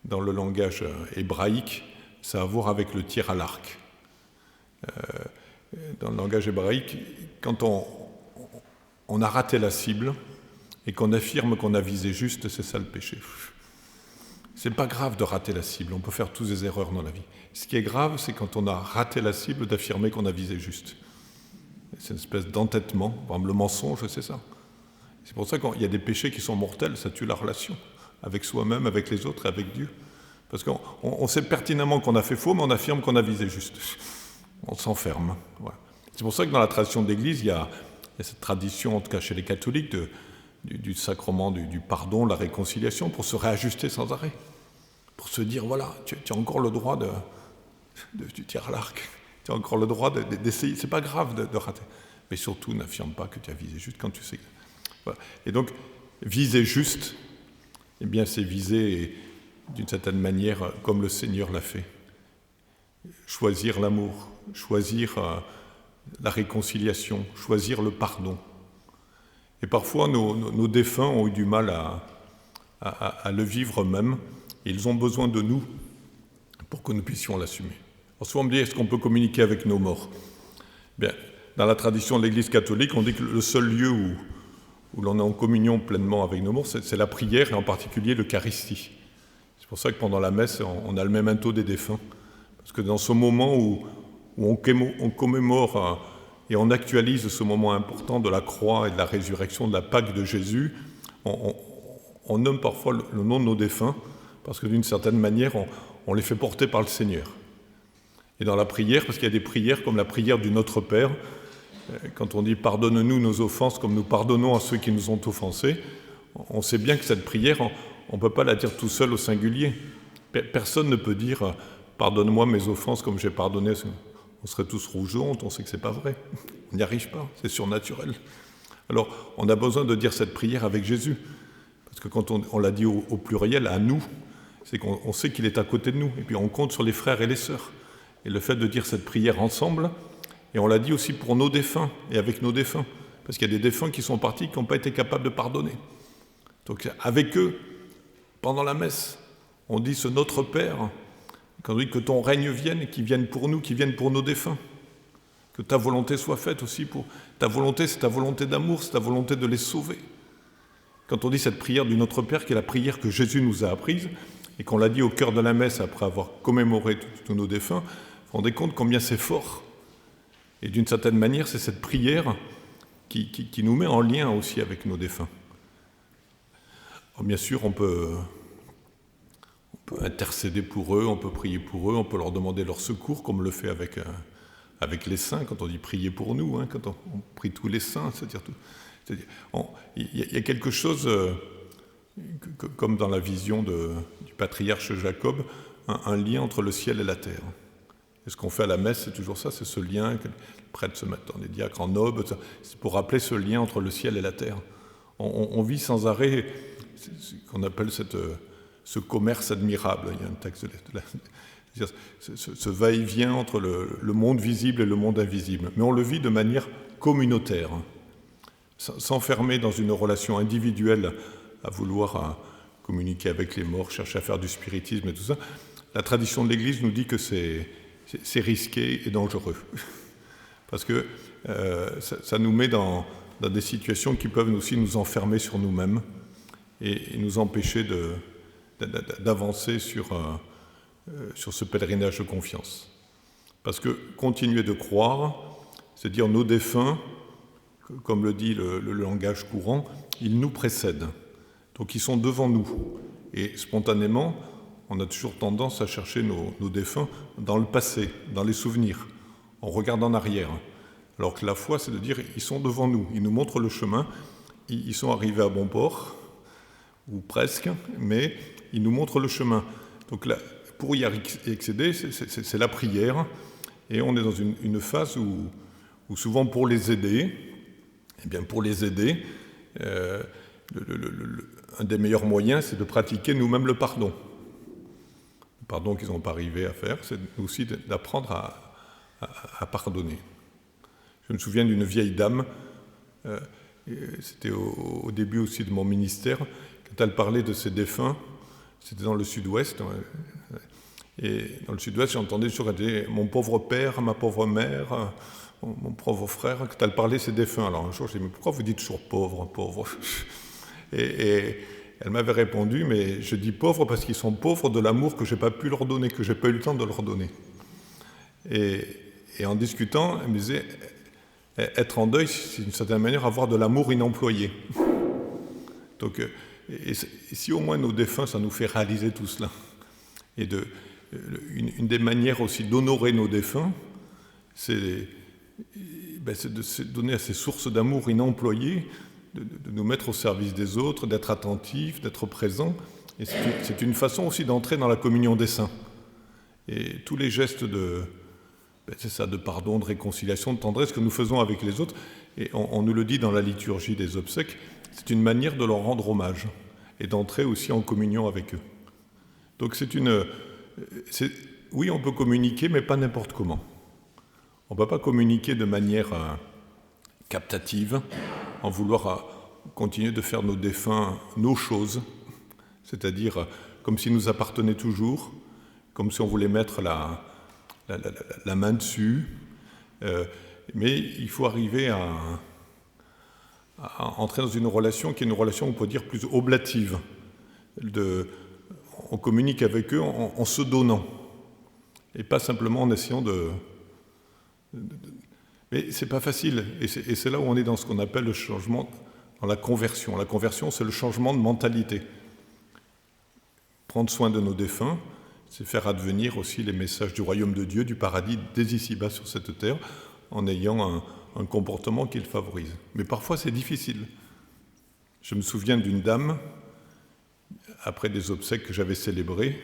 Speaker 1: dans le langage hébraïque, ça a à voir avec le tir à l'arc. Dans le langage hébraïque, quand on a raté la cible et qu'on affirme qu'on a visé juste, c'est ça le péché. C'est pas grave de rater la cible, on peut faire tous des erreurs dans la vie. Ce qui est grave, c'est quand on a raté la cible d'affirmer qu'on a visé juste. C'est une espèce d'entêtement. Par exemple, le mensonge, c'est ça. C'est pour ça qu'il y a des péchés qui sont mortels, ça tue la relation avec soi-même, avec les autres et avec Dieu. Parce qu'on sait pertinemment qu'on a fait faux, mais on affirme qu'on a visé juste. On s'enferme. Voilà. C'est pour ça que dans la tradition de l'Église, il y a cette tradition, en tout cas chez les catholiques, du sacrement du pardon, de la réconciliation, pour se réajuster sans arrêt. Pour se dire, voilà, tu as encore le droit du tir à l'arc. Tu as encore le droit d'essayer. C'est pas grave de rater. Mais surtout, n'affirme pas que tu as visé juste quand tu sais. Voilà. Et donc, viser juste, eh bien, c'est viser d'une certaine manière comme le Seigneur l'a fait. Choisir l'amour, choisir la réconciliation, choisir le pardon. Et parfois, nos défunts ont eu du mal à le vivre eux-mêmes, et ils ont besoin de nous pour que nous puissions l'assumer. Alors souvent on me dit, est-ce qu'on peut communiquer avec nos morts? Bien, dans la tradition de l'Église catholique, on dit que le seul lieu où l'on est en communion pleinement avec nos morts, c'est la prière, et en particulier l'Eucharistie. C'est pour ça que pendant la messe, on a le memento des défunts. Parce que dans ce moment où on commémore et on actualise ce moment important de la croix et de la résurrection, de la Pâque de Jésus, on nomme parfois le nom de nos défunts, parce que d'une certaine manière, on les fait porter par le Seigneur. Et dans la prière, parce qu'il y a des prières comme la prière du Notre Père, quand on dit « Pardonne-nous nos offenses comme nous pardonnons à ceux qui nous ont offensés », on sait bien que cette prière, on ne peut pas la dire tout seul au singulier. Personne ne peut dire « Pardonne-moi mes offenses comme j'ai pardonné ». On serait tous rouges de honte, on sait que ce n'est pas vrai. On n'y arrive pas, c'est surnaturel. Alors, on a besoin de dire cette prière avec Jésus, parce que quand on l'a dit au pluriel, à nous, c'est qu'on sait qu'il est à côté de nous, et puis on compte sur les frères et les sœurs. Et le fait de dire cette prière ensemble, et on l'a dit aussi pour nos défunts, et avec nos défunts, parce qu'il y a des défunts qui sont partis, qui n'ont pas été capables de pardonner. Donc avec eux, pendant la messe, on dit ce Notre Père, quand on dit que ton règne vienne, qu'il vienne pour nous, qu'il vienne pour nos défunts. Que ta volonté soit faite aussi pour... Ta volonté, c'est ta volonté d'amour, c'est ta volonté de les sauver. Quand on dit cette prière du Notre Père, qui est la prière que Jésus nous a apprise, et qu'on l'a dit au cœur de la messe après avoir commémoré tous nos défunts, vous vous rendez compte combien c'est fort. Et d'une certaine manière, c'est cette prière qui nous met en lien aussi avec nos défunts. Alors, bien sûr, on peut intercéder pour eux, on peut prier pour eux, on peut leur demander leur secours, comme on le fait avec les saints, quand on dit prier pour nous, quand on prie tous les saints, c'est-à-dire il y a quelque chose, comme dans la vision du patriarche Jacob, un lien entre le ciel et la terre. Et ce qu'on fait à la messe, c'est toujours ça, c'est ce lien que les prêtres se mettent dans les diacres, en aube, c'est pour rappeler ce lien entre le ciel et la terre. On vit sans arrêt ce qu'on appelle ce commerce admirable. Il y a un texte ce va-et-vient entre le monde visible et le monde invisible. Mais on le vit de manière communautaire, s'enfermer dans une relation individuelle à vouloir communiquer avec les morts, chercher à faire du spiritisme et tout ça. La tradition de l'Église nous dit que c'est risqué et dangereux. Parce que ça nous met dans des situations qui peuvent aussi nous enfermer sur nous-mêmes et nous empêcher d'avancer sur ce pèlerinage de confiance. Parce que continuer de croire, c'est dire nos défunts, comme le dit le langage courant, ils nous précèdent. Donc ils sont devant nous. Et spontanément, on a toujours tendance à chercher nos défunts dans le passé, dans les souvenirs, en regardant en arrière. Alors que la foi, c'est de dire, ils sont devant nous, ils nous montrent le chemin, ils sont arrivés à bon port, ou presque, mais ils nous montrent le chemin. Donc là, pour y accéder, c'est la prière, et on est dans une phase où souvent pour les aider, un des meilleurs moyens, c'est de pratiquer nous-mêmes le pardon. Le pardon qu'ils n'ont pas arrivé à faire, c'est aussi d'apprendre à pardonner. Je me souviens d'une vieille dame, c'était au début aussi de mon ministère, quand elle parlait de ses défunts, c'était dans le sud-ouest, et dans le sud-ouest, j'entendais toujours qu'elle disait « mon pauvre père, ma pauvre mère, mon pauvre frère », quand elle parlait de ses défunts. Alors un jour, je dis « mais pourquoi vous dites toujours pauvre, pauvre ?» Et elle m'avait répondu « mais je dis pauvre parce qu'ils sont pauvres de l'amour que je n'ai pas pu leur donner, que je n'ai pas eu le temps de leur donner. » Et en discutant, elle me disait « être en deuil, c'est d'une certaine manière avoir de l'amour inemployé. » Donc, et si au moins nos défunts, ça nous fait réaliser tout cela. Et une des manières aussi d'honorer nos défunts, c'est de se donner à ces sources d'amour inemployées, de nous mettre au service des autres, d'être attentifs, d'être présents. Et c'est une façon aussi d'entrer dans la communion des saints. Et tous les gestes de pardon, de réconciliation, de tendresse que nous faisons avec les autres, et on nous le dit dans la liturgie des obsèques, c'est une manière de leur rendre hommage et d'entrer aussi en communion avec eux. Donc oui, on peut communiquer, mais pas n'importe comment. On ne peut pas communiquer de manière captative, en vouloir continuer de faire nos défunts nos choses, c'est-à-dire comme s'ils nous appartenaient toujours, comme si on voulait mettre la main dessus. Mais il faut arriver à entrer dans une relation qui est une relation, on peut dire, plus oblative. On communique avec eux en se donnant, et pas simplement en essayant Mais c'est pas facile, et c'est là où on est dans ce qu'on appelle le changement, dans la conversion. La conversion, c'est le changement de mentalité. Prendre soin de nos défunts, c'est faire advenir aussi les messages du royaume de Dieu, du paradis, dès ici-bas sur cette terre, en ayant un comportement qui le favorise. Mais parfois, c'est difficile. Je me souviens d'une dame, après des obsèques que j'avais célébrées,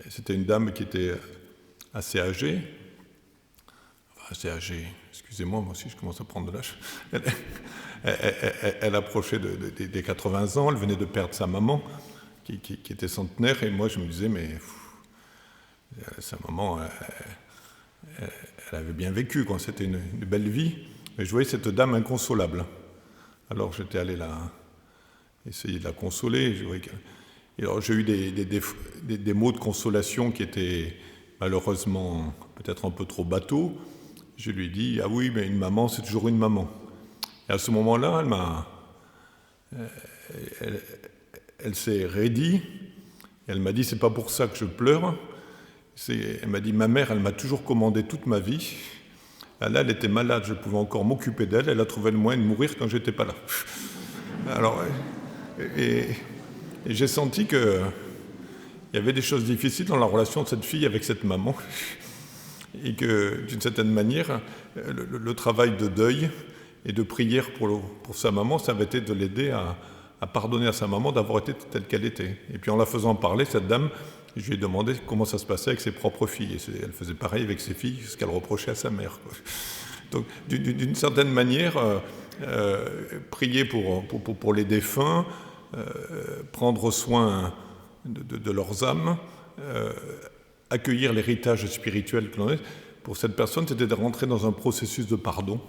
Speaker 1: c'était une dame qui était assez âgée, excusez-moi, moi aussi je commence à prendre de l'âge, elle approchait des 80 ans, elle venait de perdre sa maman, qui était centenaire, et moi je me disais, mais sa maman, elle avait bien vécu, quoi. C'était une belle vie, mais je voyais cette dame inconsolable. Alors j'étais allé essayer de la consoler. Et alors j'ai eu des mots de consolation qui étaient malheureusement peut-être un peu trop bateaux. Je lui ai dit, ah oui, mais une maman, c'est toujours une maman. Et à ce moment-là, elle s'est raidie, et elle m'a dit, c'est pas pour ça que je pleure. Elle m'a dit, ma mère, elle m'a toujours commandé toute ma vie. Là, elle était malade, je pouvais encore m'occuper d'elle, elle a trouvé le moyen de mourir quand j'étais pas là. Alors, et j'ai senti qu'il y avait des choses difficiles dans la relation de cette fille avec cette maman, et que, d'une certaine manière, le travail de deuil et de prière pour sa maman, ça avait été de l'aider à pardonner à sa maman d'avoir été telle qu'elle était. Et puis en la faisant parler, cette dame, je lui ai demandé comment ça se passait avec ses propres filles. Et elle faisait pareil avec ses filles, ce qu'elle reprochait à sa mère, quoi. Donc, d'une certaine manière, prier pour les défunts, prendre soin de leurs âmes, accueillir l'héritage spirituel que l'on est, pour cette personne, c'était de rentrer dans un processus de pardon.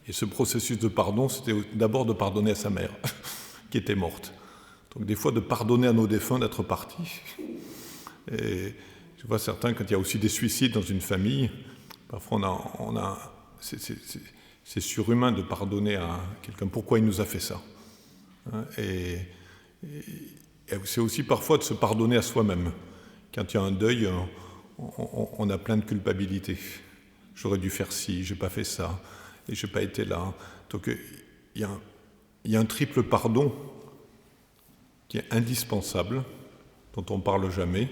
Speaker 1: Et ce processus de pardon, c'était d'abord de pardonner à sa mère, qui était morte. Donc des fois, de pardonner à nos défunts d'être partis. Et je vois certains, quand il y a aussi des suicides dans une famille, parfois c'est surhumain de pardonner à quelqu'un. Pourquoi il nous a fait ça? Et c'est aussi parfois de se pardonner à soi-même. Quand il y a un deuil, on a plein de culpabilité. J'aurais dû faire ci, j'ai pas fait ça, et j'ai pas été là. Donc il y a un triple pardon qui est indispensable, dont on ne parle jamais,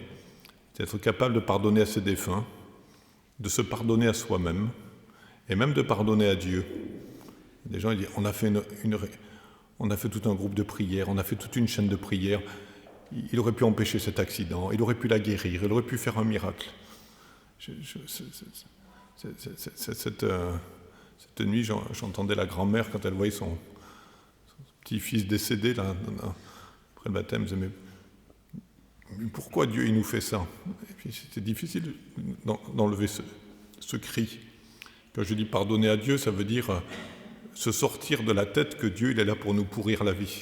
Speaker 1: c'est d'être capable de pardonner à ses défunts, de se pardonner à soi-même, et même de pardonner à Dieu. Des gens ils disent, on a fait tout un groupe de prières, on a fait toute une chaîne de prières, il aurait pu empêcher cet accident, il aurait pu la guérir, il aurait pu faire un miracle. Cette nuit, j'entendais la grand-mère, quand elle voyait son petit-fils décédé là, après le baptême, elle disait, mais pourquoi Dieu il nous fait ça? Et puis c'était difficile d'enlever ce cri. Quand je dis pardonner à Dieu, ça veut dire se sortir de la tête que Dieu il est là pour nous pourrir la vie.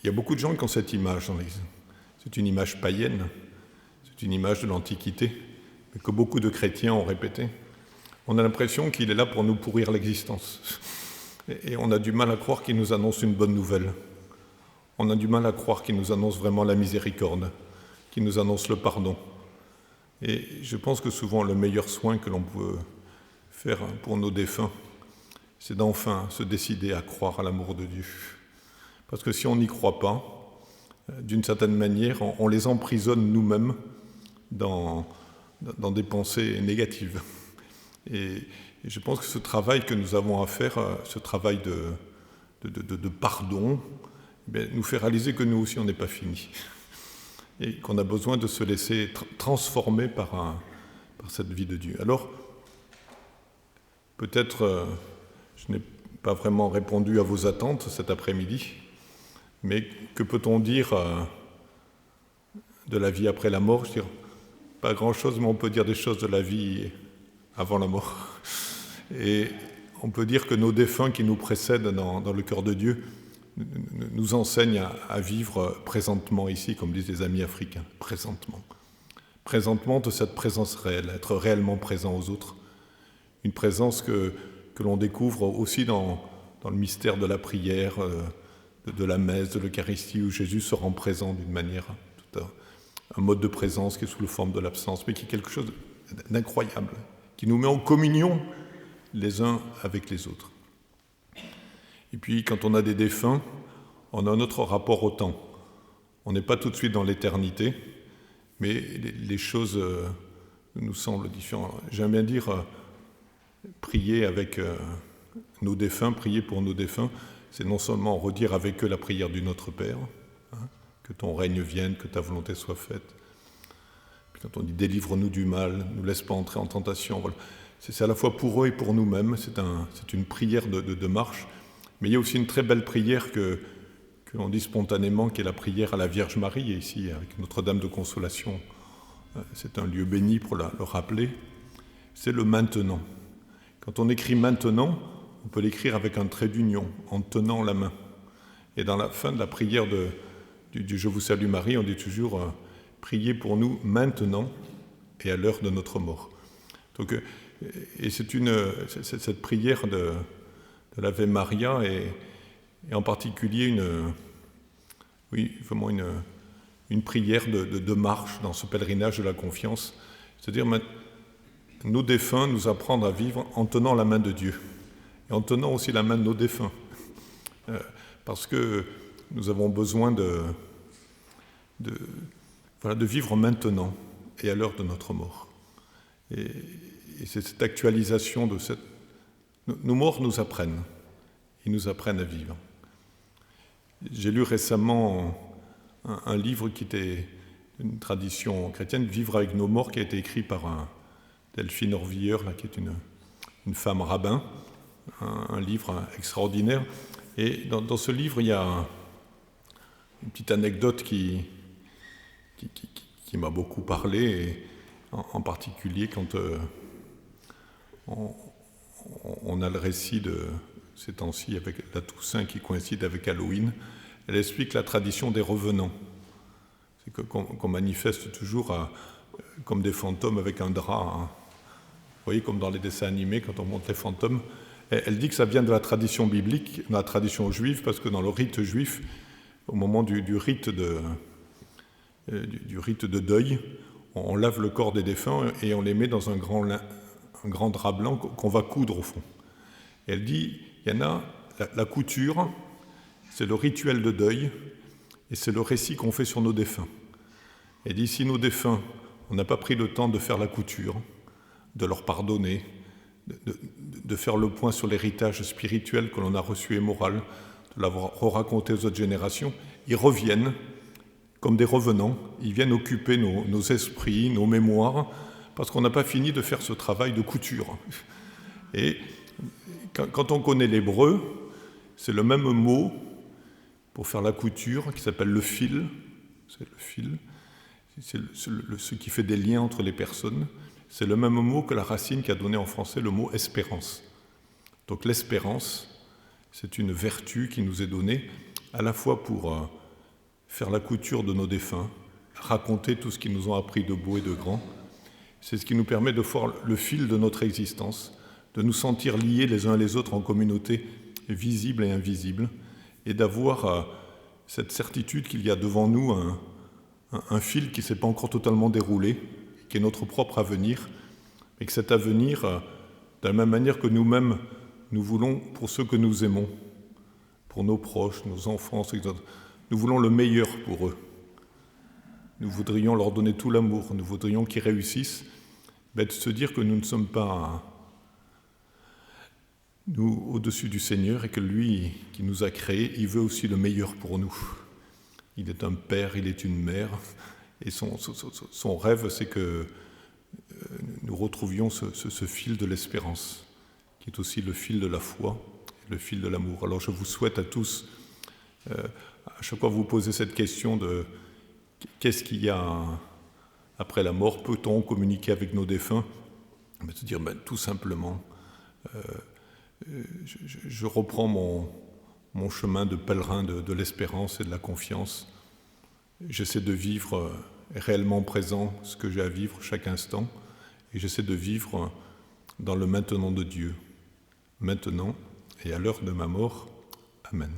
Speaker 1: Il y a beaucoup de gens qui ont cette image dans l'Église. C'est une image païenne, c'est une image de l'Antiquité, mais que beaucoup de chrétiens ont répété. On a l'impression qu'il est là pour nous pourrir l'existence. Et on a du mal à croire qu'il nous annonce une bonne nouvelle. On a du mal à croire qu'il nous annonce vraiment la miséricorde, qu'il nous annonce le pardon. Et je pense que souvent le meilleur soin que l'on peut faire pour nos défunts, c'est d'enfin se décider à croire à l'amour de Dieu. Parce que si on n'y croit pas, d'une certaine manière, on les emprisonne nous-mêmes dans des pensées négatives. Et je pense que ce travail que nous avons à faire, ce travail de pardon, nous fait réaliser que nous aussi, on n'est pas fini. Et qu'on a besoin de se laisser transformer par cette vie de Dieu. Alors, peut-être, je n'ai pas vraiment répondu à vos attentes cet après-midi, mais que peut-on dire de la vie après la mort? Je veux dire, pas grand-chose, mais on peut dire des choses de la vie avant la mort. Et on peut dire que nos défunts qui nous précèdent dans le cœur de Dieu nous enseignent à vivre présentement ici, comme disent les amis africains, présentement. Présentement de cette présence réelle, être réellement présent aux autres. Une présence que l'on découvre aussi dans le mystère de la prière, de la messe, de l'Eucharistie, où Jésus se rend présent d'une manière, un mode de présence qui est sous la forme de l'absence, mais qui est quelque chose d'incroyable, qui nous met en communion les uns avec les autres. Et puis, quand on a des défunts, on a un autre rapport au temps. On n'est pas tout de suite dans l'éternité, mais les choses nous semblent différentes. J'aime bien dire, prier avec nos défunts, prier pour nos défunts, c'est non seulement redire avec eux la prière du Notre Père, que ton règne vienne, que ta volonté soit faite. Puis quand on dit « délivre-nous du mal, ne nous laisse pas entrer en tentation », voilà. c'est à la fois pour eux et pour nous-mêmes. C'est une prière de marche. Mais il y a aussi une très belle prière que l'on dit spontanément, qui est la prière à la Vierge Marie. Et ici, avec Notre-Dame de Consolation, c'est un lieu béni pour le rappeler. C'est le maintenant. Quand on écrit maintenant, on peut l'écrire avec un trait d'union, en tenant la main. Et dans la fin de la prière du Je vous salue Marie, on dit toujours priez pour nous maintenant et à l'heure de notre mort. Donc, et cette prière de l'Ave Maria est en particulier vraiment une prière de marche dans ce pèlerinage de la confiance. C'est-à-dire, nos défunts nous apprendre à vivre en tenant la main de Dieu et en tenant aussi la main de nos défunts. Parce que nous avons besoin de vivre maintenant et à l'heure de notre mort. Et c'est cette actualisation de cette... Nos morts nous apprennent. Ils nous apprennent à vivre. J'ai lu récemment un livre qui était une tradition chrétienne, Vivre avec nos morts, qui a été écrit par Delphine Orvilleur, qui est une femme rabbin, un livre extraordinaire. Et dans ce livre, il y a une petite anecdote qui m'a beaucoup parlé, et en particulier quand on a le récit de ces temps-ci avec la Toussaint qui coïncide avec Halloween. Elle explique la tradition des revenants. C'est qu'on manifeste toujours comme des fantômes avec un drap. Vous voyez, comme dans les dessins animés, quand on montre les fantômes. Elle dit que ça vient de la tradition biblique, de la tradition juive, parce que dans le rite juif, au moment du rite de deuil, on lave le corps des défunts et on les met dans un grand drap blanc qu'on va coudre au fond. Et elle dit, il y en a, la couture, c'est le rituel de deuil, et c'est le récit qu'on fait sur nos défunts. Elle dit, si nos défunts, on n'a pas pris le temps de faire la couture, de leur pardonner, de faire le point sur l'héritage spirituel que l'on a reçu et moral, de l'avoir raconté aux autres générations, ils reviennent comme des revenants, ils viennent occuper nos esprits, nos mémoires, parce qu'on n'a pas fini de faire ce travail de couture. Et quand on connaît l'hébreu, c'est le même mot pour faire la couture qui s'appelle le fil. C'est le fil, c'est ce qui fait des liens entre les personnes. C'est le même mot que la racine qui a donné en français le mot espérance. Donc l'espérance, c'est une vertu qui nous est donnée à la fois pour faire la couture de nos défunts, raconter tout ce qu'ils nous ont appris de beau et de grand. C'est ce qui nous permet de voir le fil de notre existence, de nous sentir liés les uns les autres en communauté visible et invisible, et d'avoir cette certitude qu'il y a devant nous un fil qui ne s'est pas encore totalement déroulé, qui est notre propre avenir, et que cet avenir, de la même manière que nous-mêmes, nous voulons pour ceux que nous aimons, pour nos proches, nos enfants, nous voulons le meilleur pour eux. Nous voudrions leur donner tout l'amour, nous voudrions qu'ils réussissent, de se dire que nous ne sommes pas nous au-dessus du Seigneur et que lui qui nous a créés, il veut aussi le meilleur pour nous. Il est un père, il est une mère, et son rêve, c'est que nous retrouvions ce fil de l'espérance, qui est aussi le fil de la foi, le fil de l'amour. Alors je vous souhaite à tous, à chaque fois que vous posez cette question de qu'est-ce qu'il y a après la mort, peut-on communiquer avec nos défunts, se dire tout simplement, je reprends mon chemin de pèlerin de l'espérance et de la confiance. J'essaie de vivre réellement présent ce que j'ai à vivre chaque instant, et j'essaie de vivre dans le maintenant de Dieu, maintenant et à l'heure de ma mort. Amen.